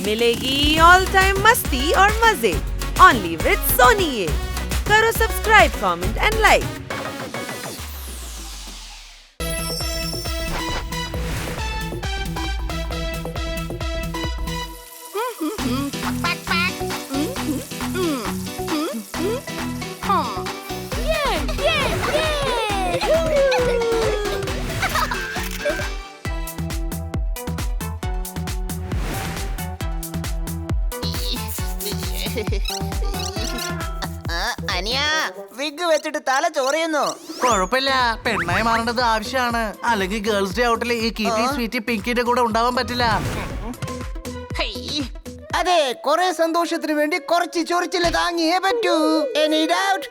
मिलेगी all time मस्ती और मजे ओनली विद सोनी ये। करो सब्सक्राइब, कमेंट एंड लाइक। അനിയാ, വിഗ് വെച്ചിട്ട് തല ചൊറിയുന്നു. കുഴപ്പമില്ല, പെണ്ണായി മാറേണ്ടത് ആവശ്യമാണ്. അല്ലെങ്കിൽ ഗേൾസ് ഡേ ഔട്ടിൽ ഈ കീറ്റി സ്വീറ്റി പിങ്കിന്റെ കൂടെ ഉണ്ടാവാൻ പറ്റില്ല. അതെ, കുറെ സന്തോഷത്തിന് വേണ്ടി കുറച്ച് ചൊറിച്ചില് താങ്ങിയേ പറ്റൂ. Any doubt?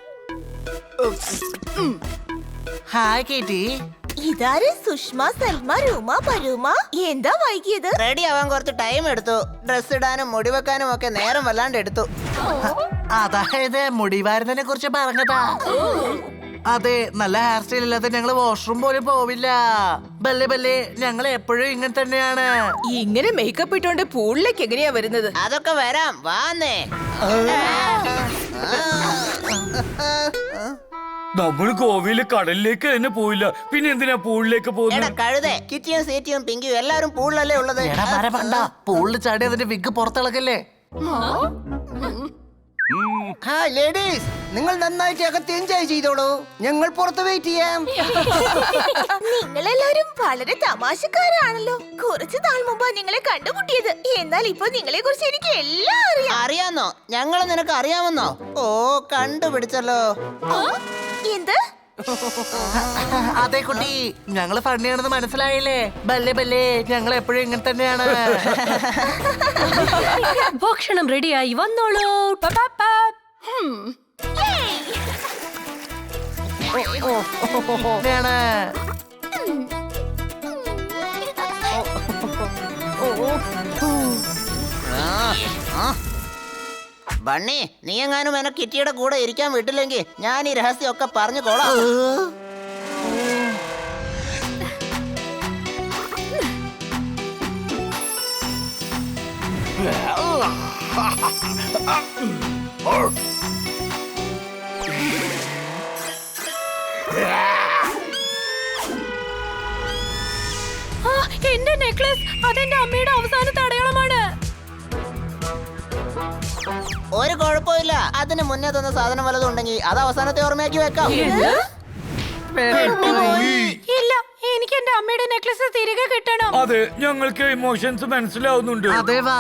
ഹായ് കീറ്റി. ഇതാര്? സുഷ്മ, സൽമ, രൂമ, പരൂമ. എന്താ വൈകിയത്? റെഡി ആവാൻ കുറച്ച് ടൈം എടുത്തു. ഡ്രസ് ഇടാനും മുടി വെക്കാനും ഒക്കെ നേരം വല്ലാണ്ട് എടുത്തു. അതായത് മുടി വാരുന്നതിനെ കുറിച്ച് പറഞ്ഞതാ. അതെ, നല്ല ഹെയർ സ്റ്റൈൽ ഇല്ലാതെ ഞങ്ങള് വാഷ്റൂം പോലും പോവില്ല. ബല്ലേ ബല്ലേ, ഞങ്ങൾ എപ്പോഴും ഇങ്ങനെ തന്നെയാണ്. ഇങ്ങനെ മേക്കപ്പ് ഇട്ടോണ്ട് പൂളിലേക്ക് എങ്ങനെയാ വരുന്നത്? അതൊക്കെ വരാം, വാന്നേ. നമ്മൾ ഗോവയില് കടലിലേക്ക് തന്നെ പോയില്ല, പിന്നെ എന്തിനാ പൂളിലേക്ക് എടാ പോകുന്നത്? കഴുതേ, കിറ്റിയും സീറ്റിയും പിങ്കിയും എല്ലാരും പൂളിലല്ലേ ഉള്ളത്. എടാ പണ്ട, പൂളിൽ ചാടി അതിന്റെ വിഗ് പുറത്തിളക്കല്ലേ. ഹായ് ലേഡീസ്, നിങ്ങൾ നന്നായിട്ട് അകത്ത് എൻജോയ് ചെയ്തോളൂ. ഞങ്ങൾ പുറത്ത് വെയിറ്റ് ചെയ്യാം. നിങ്ങളെല്ലാരും വളരെ തമാശക്കാരാണല്ലോ. കുറച്ചു നാൾ മുമ്പാ നിങ്ങളെ കണ്ടുമുട്ടിയത്. എന്നാൽ ഇപ്പൊ നിങ്ങളെ കുറിച്ച് എനിക്ക് എല്ലാം അറിയാം. അറിയാന്നോ? ഞങ്ങളെ നിനക്ക് അറിയാമെന്നോ? ഓ, കണ്ടുപിടിച്ചല്ലോ. എന്ത്? അതെ കുട്ടി, ഞങ്ങള് ഫണ്ണിയാണെന്ന് മനസ്സിലായില്ലേ? ബല്ലേ ബല്ലേ, ഞങ്ങൾ എപ്പോഴും ഇങ്ങനെ തന്നെയാണ്. ഭക്ഷണം റെഡിയായി വന്നോളൂ. ബണ്ണി, നീ എങ്ങാനും എന്നെ കിറ്റിയുടെ കൂടെ ഇരിക്കാൻ വിട്ടില്ലെങ്കിൽ ഞാൻ ഈ രഹസ്യം ഒക്കെ പറഞ്ഞു കൊള്ളാം. എന്റെ നെക്ലസ്, അതെന്റെ അമ്മയുടെ അവസാനത്തെ അടയാളമാണ്. ഒരു കുഴപ്പമില്ല, അതിന് മുന്നേ തന്ന സാധനം വല്ലതും ഉണ്ടെങ്കിൽ അത് അവസാനത്തെ ഓർമ്മയാക്കി വെക്കാം. ഇല്ല, എനിക്ക് എന്റെ അമ്മയുടെ നെക്ലസ് തിരികെ കിട്ടണം. അതെ, ഞങ്ങൾക്ക് ഇമോഷൻസ് മനസ്സിലാവുന്നുണ്ട്. അതെ, വാ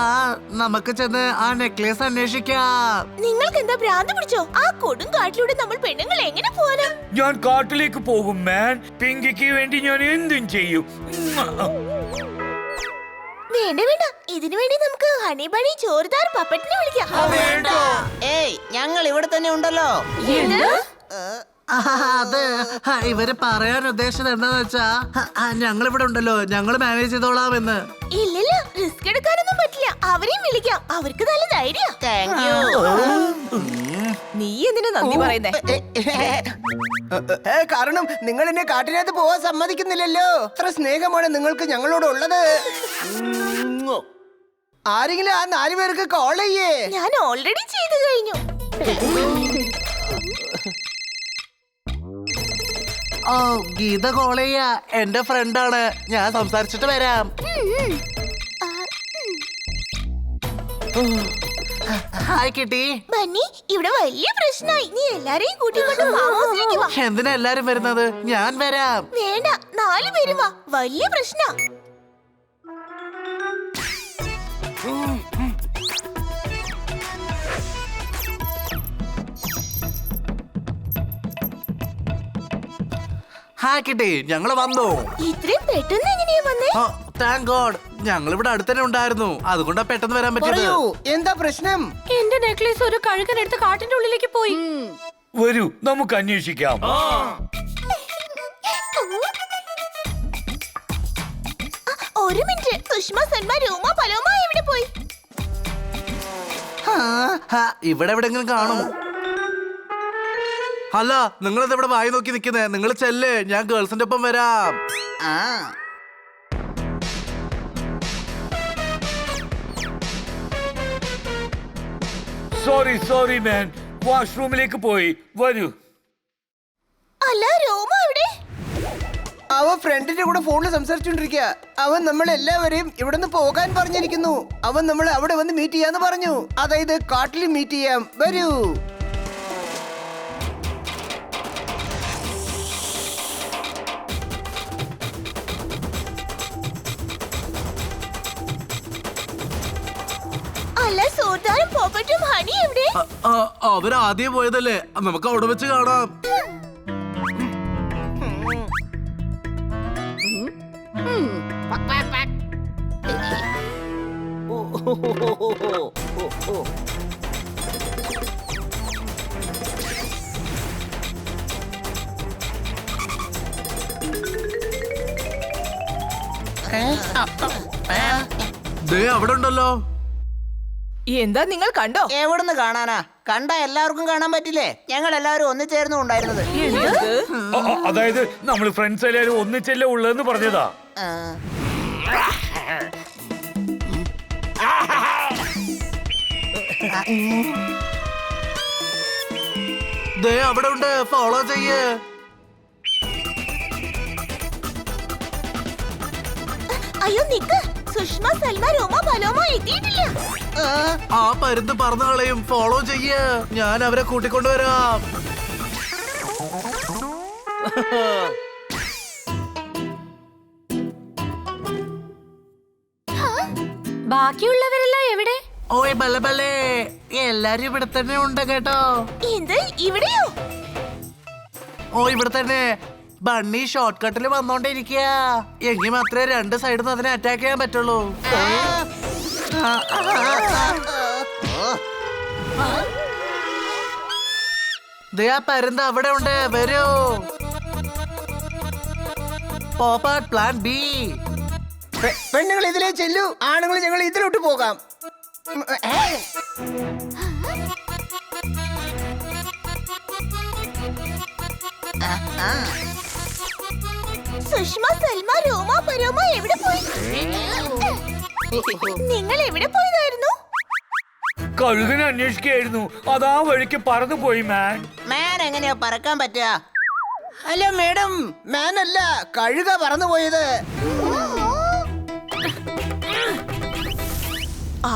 നമുക്ക് ചെന്ന് ആ നെക്ലേസ് അന്വേഷിക്കാം. നിങ്ങൾക്ക് എന്താ ഭ്രാന്ത് പിടിച്ചോ? ആ കൊടും കാട്ടിലൂടെ നമ്മൾ പെണ്ണുങ്ങൾ എങ്ങനെ പോവാനാ? ഞാൻ കാട്ടിലേക്ക് പോകും മാൻ. പിങ്കിക്ക് വേണ്ടി ഞാൻ എന്തും ചെയ്യും. വേണ്ട വേണ്ട, ഇതിനു വേണ്ടി നമുക്ക് ഹണി ബണി ചോറുദാർ പപ്പറ്റിനെ വിളിക്കാം. ഏയ്, ഞങ്ങൾ ഇവിടെ തന്നെ ഉണ്ടല്ലോ. അത് ഇവര് പറയാൻ ഉദ്ദേശിച്ചത് എന്താന്ന് വെച്ചാ, ഞങ്ങൾ ഇവിടെ ഉണ്ടല്ലോ, ഞങ്ങൾ മാനേജ് ചെയ്തോളാം എന്ന്. ഇല്ലില്ല, റിസ്ക് എടുക്കാനൊന്നും പറ്റില്ല. അവരെയും വിളിക്കാം, അവർക്ക് നല്ല ധൈര്യം. Thank you. നീ എന്തിനാ നന്ദി പറയുന്നേ? കാരണം നിങ്ങൾ എന്നെ കാട്ടിനകത്ത് പോവാൻ സമ്മതിക്കുന്നില്ലല്ലോ. അത്ര സ്നേഹമാണ് നിങ്ങൾക്ക് ഞങ്ങളോട് ഉള്ളത്. ആരെങ്കിലും ആ 4 പേർക്ക് കോൾ ചെയ്യേ. ഞാൻ ഓൾറെഡി ചെയ്തു കഴിഞ്ഞു. ഓ, ഗീത കോൾ ചെയ്യാ, എന്റെ ഫ്രണ്ടാണ്. ഞാൻ സംസാരിച്ചിട്ട് വരാം. ഹായ് കിട്ടി. ബന്നി, ഇവിടെ വലിയ പ്രശ്നമായി. നീ എല്ലാരെയും കൂട്ടിക്കൊണ്ട് ഫാം ഹൗസിലേക്ക് വാ. എന്തിനാ എല്ലാരും വരുന്നത്? ഞാൻ വരാം. വേണ്ട, 4 പേര് വാ. വലിയ പ്രശ്നാ. ഹായ് കിട്ടി, ഞങ്ങള് വന്നു. ഇത്രയും പെട്ടെന്ന് എങ്ങനെയാ വന്നേ? താങ്ക് ഗോഡ്, ഞങ്ങൾ ഇവിടെ അടുത്തന്നെ ഉണ്ടായിരുന്നു. അതുകൊണ്ടാ പെട്ടെന്ന് വരാൻ പറ്റിയത്. എന്താ പ്രശ്നം? എന്റെ നെക്ലേസ് ഒരു കഴുകനെടുത്ത് കാട്ടിന്റെ ഉള്ളിലേക്ക് പോയി. വരൂ, നമുക്ക് അന്വേഷിക്കാം. ഒരു മിനിറ്റ്, സുഷ്മ, സൽമ, രൂമ, പലോമ എവിടെ പോയി? ഇവിടെ എവിടെങ്കിലും കാണും. അല്ല, നിങ്ങളിത് ഇവിടെ വായി നോക്കി നിൽക്കുന്നേ. നിങ്ങൾ ചെല്ല്, ഞാൻ ഗേൾസിന്റെ ഒപ്പം വരാം. സോറി മാൻ, വാഷ്റൂമിലേക്ക് പോയി. വരൂ. അല്ല രോമ എവിടെ? അവൻ ഫ്രണ്ടിന്റെ കൂടെ ഫോണിൽ സംസാരിച്ചോണ്ടിരിക്കുക. അവൻ നമ്മളെല്ലാവരെയും ഇവിടുന്ന് പോകാൻ പറഞ്ഞിരിക്കുന്നു. അവൻ നമ്മൾ അവിടെ വന്ന് മീറ്റ് ചെയ്യാന്ന് പറഞ്ഞു. അതായത് കാട്ടിൽ മീറ്റ് ചെയ്യാം. വരൂ. അല്ല സോദാരും പോപ്പറ്റും ഹണി എവിടെ? അവരാദ്യം പോയതല്ലേ, നമുക്ക് അവിടെ വെച്ച് കാണാം. ദേ അവിടെ ഉണ്ടല്ലോ. എന്താ നിങ്ങൾ കണ്ടോ? എവിടുന്ന് കാണാനാ? കണ്ട എല്ലാവർക്കും കാണാൻ പറ്റില്ലേ? ഞങ്ങൾ എല്ലാവരും ഒന്നിച്ചേർന്നു ഉണ്ടായിരുന്നത്. അതായത് നമ്മൾ ഫ്രണ്ട്സ് എല്ലാവരും ഒന്നിച്ചല്ലേ ഉള്ളതെന്ന് പറഞ്ഞതാ. ദേ അവിടെ ഉണ്ട്, ഫോളോ ചെയ്യ്. അയ്യോ നിക്ക്, സുഷ്മ സൽമ രോമ പലോമ എത്തിയിട്ടില്ല. ആ പരുന്ത് പറന്നു കളയും, ഫോളോ ചെയ്യ്. ഞാൻ അവരെ കൂട്ടിക്കൊണ്ടുവരാം. ബാക്കിയുള്ളവരെല്ലാം എവിടെ? ഓയ് ബല്ലേ ബല്ലേ, എല്ലാരും ഇവിടെ തന്നെ ഉണ്ട് കേട്ടോ. എന്ത് ഇവിടെയോ? ഓ ഇവിടെ തന്നെ. ബണ്ണി ഷോർട്ട് കട്ടിൽ വന്നോണ്ടിരിക്കുക. എങ്കിൽ മാത്രമേ രണ്ട് സൈഡിൽ നിന്ന് അതിനെ അറ്റാക്ക് ചെയ്യാൻ പറ്റുള്ളൂ. ദേ ആ പരുന്ത് അവിടെ ഉണ്ട്, വരൂ. പോപ്പാട്ട് പ്ലാൻ ബി. പെണ്ണുങ്ങൾ ഇതിലേ ചെല്ലു, ആണുങ്ങൾ ഞങ്ങൾ ഇതിലോട്ട് പോകാം. സുഷ്മ സൽമ രോമ പരോമ എവിടെ പോയി? നിങ്ങൾ എവിടെ പോയതായിരുന്നു? കഴുകനെ അന്വേഷിക്കുകയായിരുന്നു. അതാ വഴിക്ക് പറന്നു പോയി മാൻ. മാൻ എങ്ങനെയാ പറക്കാൻ പറ്റുക? അല്ല മേഡം, മാനല്ല, കഴുക പറന്നുപോയത്.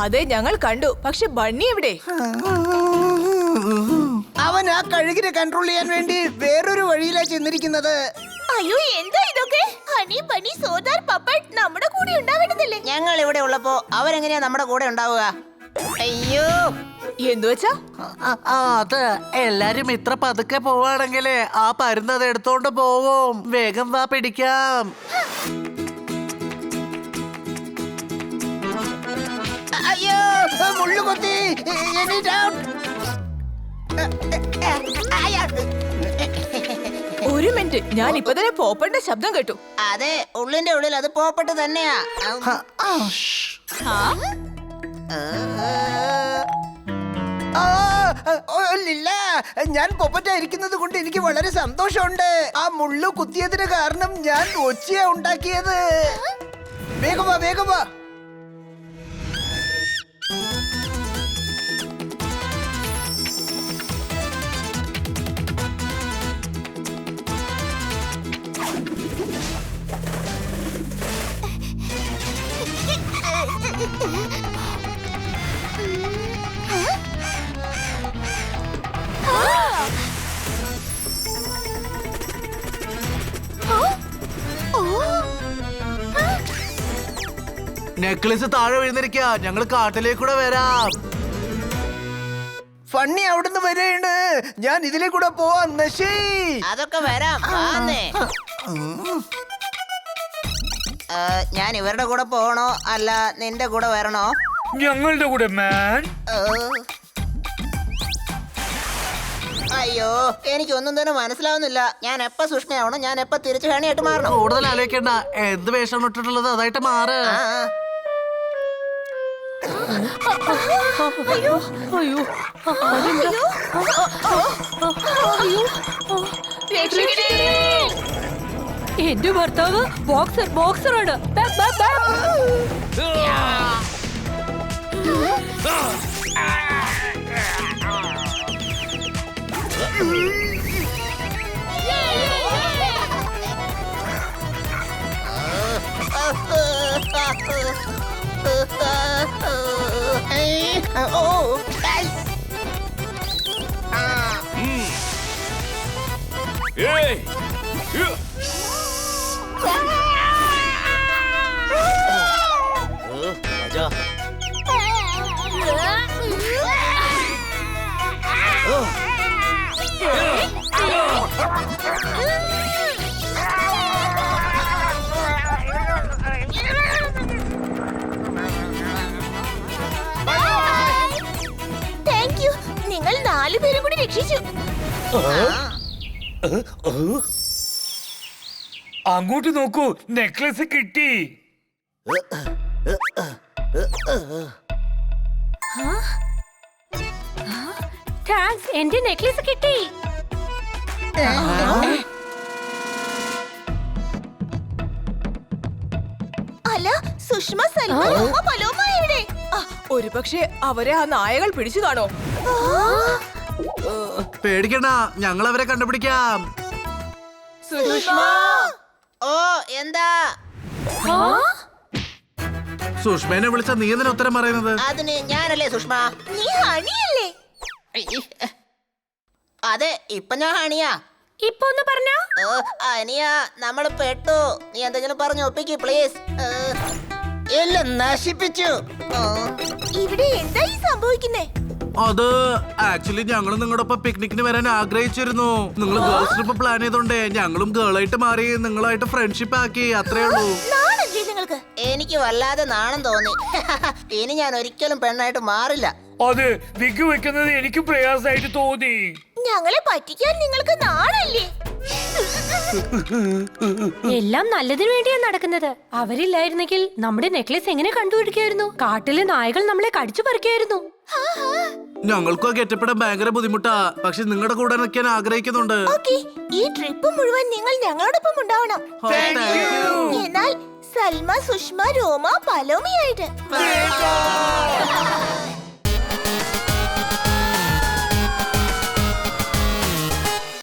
അതെ ഞങ്ങൾ കണ്ടു, പക്ഷെ ബണ്ണി എവിടെ? അവൻ ആ കഴുകിനെ കൺട്രോൾ ചെയ്യാൻ വേണ്ടി വേറൊരു വഴിയിലാ ചെന്നിരിക്കുന്നത്. അയ്യോ എന്താ ഇതൊക്കെ? ഹണി ബണ്ണി സോദാർ പപ്പട്ട് നമ്മുടെ കൂടെ ഉണ്ടാവേണ്ടതല്ലേ? ഞങ്ങൾ ഇവിടെ ഉള്ളപ്പോ അവരെങ്ങനെയാ നമ്മുടെ കൂടെ ഉണ്ടാവുക? അയ്യോ, എന്തു വെച്ചാ? അത് എല്ലാരും ഇത്ര പതുക്കെ പോവാണെങ്കിലേ ആ പരുന്ത് അത് എടുത്തോണ്ട് പോവും. വേഗം വാ, പിടിക്കാം. അയ്യോ മുള്ളു കൊത്തി. എണീറ്റ് out. ഒരു മിനിറ്റ്, ഞാൻ ഇപ്പൊ തന്നെ പോപ്പന്റെ ശബ്ദം കേട്ടു. അതെ, ഉള്ളിന്റെ ഉള്ളിൽ അത് പോപ്പട്ട് തന്നെയാ. ഇല്ല, ഞാൻ പൊപ്പറ്റായിരിക്കുന്നത് കൊണ്ട് എനിക്ക് വളരെ സന്തോഷമുണ്ട്. ആ മുള്ളു കുത്തിയതിന് കാരണം ഞാൻ ഒച്ചയാ ഉണ്ടാക്കിയത്. വേഗം വാ, വേഗം വാ. നെക്ലസ് താഴെ വീഴുന്നിരിക്കുക. ഞങ്ങൾ കാട്ടിലേക്കൂടെ വരാം. ഫണ്ണി അവിടുന്ന് വരെയാണ്. ഞാൻ ഇതിലെ കൂടെ പോവാം. നശി, അതൊക്കെ വരാം. ആന്നേ. ഞാൻ ഇവരുടെ കൂടെ പോകണോ അല്ല നിന്റെ കൂടെ വരണോ? ഞങ്ങളുടെ കൂടെ മാൻ. അയ്യോ, എനിക്കൊന്നും തന്നെ മനസ്സിലാവുന്നില്ല. ഞാൻ എപ്പ സുഷ്മയാവണം, ഞാൻ എപ്പ തിരിച്ചു ഹണിയായിട്ട് മാറണം? കൂടുതൽ ആലോചിക്കണ്ട. എന്ത് വേഷം ഇട്ടിട്ടുള്ളത് അതായിട്ട് മാറ്. അയ്യോ അയ്യോ എന്റെ ഭർത്താവ് ബോക്സറാണ്. ഓ ഐ. ഏയ് യ്യോ. Thank you. നിങ്ങൾ 4 പേരും കൂടി രക്ഷിച്ചു. അങ്ങോട്ട് നോക്കൂ, നെക്ലസ് കിട്ടി. താങ്ക്സ്, എന്റെ നെക്ലസ് കിട്ടി. അല്ല, സുഷ്മ, സൽമ, രോമ, പലോമ എവിടെ? ഒരുപക്ഷെ അവരെ ആ നായകൾ പിടിച്ചു കാണോ? പേടിക്കണ്ട, ഞങ്ങൾ അവരെ കണ്ടുപിടിക്കാം. ഓ എന്താ സുഷ്മേനെ വിളിച്ച നീ എന്തിനാ ഉത്തരം പറയുന്നത്? അതിന് ഞാനല്ലേ സുഷ്മ? നീ ഹണിയല്ലേ? അതെ, ഇപ്പൊ ഞാൻ ഹണിയാ. ഇപ്പൊ ഒന്ന് പറഞ്ഞോ. അനിയ, നമ്മള് പെട്ടു. നീ എന്തെങ്കിലും പറഞ്ഞു ഒപ്പിക്ക് പ്ലീസ്. എല്ലാം നശിപ്പിച്ചു. ഇവിടെ എന്തായി സംഭവിക്കുന്നേ? അത് ആക്ച്വലി ഞങ്ങൾ നിങ്ങളുടെ ഒപ്പം പിക്നിക്കിന് വരാൻ ആഗ്രഹിച്ചിരുന്നു. നിങ്ങൾ ഗേൾസ് ട്രിപ്പ് പ്ലാൻ ചെയ്തോണ്ടേ ഞങ്ങളും ഗേളായിട്ട് മാറി നിങ്ങളായിട്ട് ഫ്രണ്ട്ഷിപ്പ് ആക്കി, അത്രേ ഉള്ളൂ. നാണല്ലേ നിങ്ങൾക്ക്? എനിക്ക് വല്ലാതെ നാണം തോന്നി. ഇനി ഞാൻ ഒരിക്കലും പെണ്ണായിട്ട് മാറില്ല. അത് വിഗ് വെക്കുന്നത് എനിക്ക് പ്രയാസമായിട്ട് തോന്നി. ഞങ്ങളെ പറ്റിക്കാൻ നിങ്ങൾക്ക് നാണല്ലേ? എല്ലാം നല്ലതിനു വേണ്ടിയാ നടക്കുന്നത്. അവരില്ലായിരുന്നെങ്കിൽ നമ്മുടെ നെക്ലസ് എങ്ങനെ കണ്ടുപിടിക്കായിരുന്നു? കാട്ടിലെ നായകൾ നമ്മളെ കടിച്ചു പറിക്കായിരുന്നു. ഞങ്ങൾക്കും ആ കെട്ടിപ്പെടാൻ ഭയങ്കര ബുദ്ധിമുട്ടാ. പക്ഷെ നിങ്ങളുടെ കൂടെ നിൽക്കാൻ ആഗ്രഹിക്കുന്നുണ്ട്. ഓക്കേ, ഈ ട്രിപ്പ് മുഴുവൻ നിങ്ങൾ ഞങ്ങളോടൊപ്പം ഉണ്ടാവണം. എന്നാൽ സൽമ, സുഷ്മ, രോമ, പലോമയായിട്ട്.